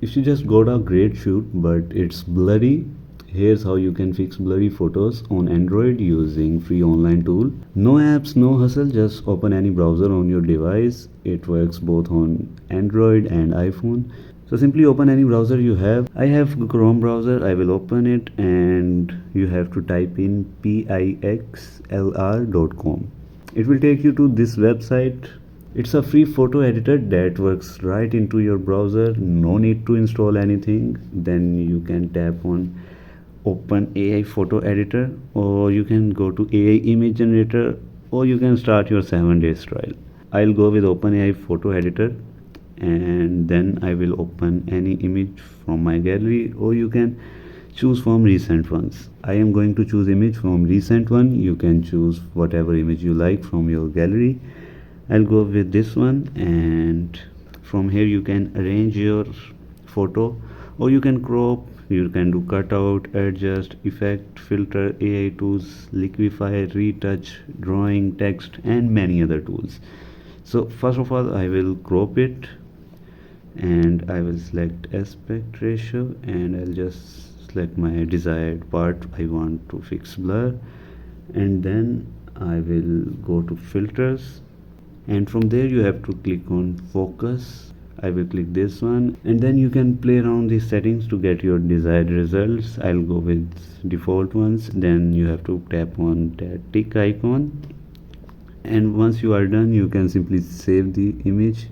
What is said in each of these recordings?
If you just got a great shoot but it's blurry, here's how you can fix blurry photos on Android using free online tool. No apps, no hustle, just open any browser on your device. It works both on Android and iPhone. So simply open any browser you have. I have Chrome browser. I will open it and you have to type in pixlr.com. It will take you to this website. It's a free photo editor that works right into your browser. No need to install anything. Then you can tap on open AI photo editor, or you can go to AI image generator, or you can start your 7 days trial. I'll go with OpenAI photo editor, and then I will open any image from my gallery, or you can choose from recent ones. I am going to choose image from recent one. You can choose whatever image you like from your gallery. I'll go with this one, and from here you can arrange your photo, or you can crop, you can do cutout, adjust, effect, filter, AI tools, liquify, retouch, drawing, text, and many other tools. So first of all I will crop it, and I will select aspect ratio, and I'll just select my desired part. I want to fix blur, and then I will go to filters, and from there you have to click on focus. I will click this one, and then you can play around these settings to get your desired results. I'll go with default ones. Then you have to tap on that tick icon, and once you are done you can simply save the image,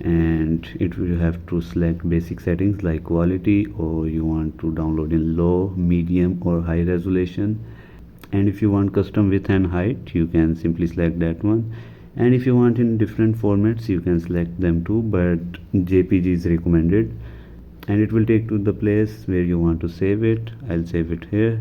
and it will have to select basic settings like quality, or you want to download in low, medium, or high resolution. And if you want custom width and height, you can simply select that one. And if you want in different formats, you can select them too, but JPG is recommended. And it will take to the place where you want to save it. I'll save it here.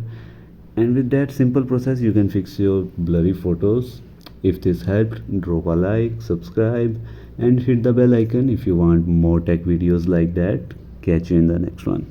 And with that simple process you can fix your blurry photos. If this helped, drop a like, subscribe, and hit the bell icon if you want more tech videos like that. Catch you in the next one.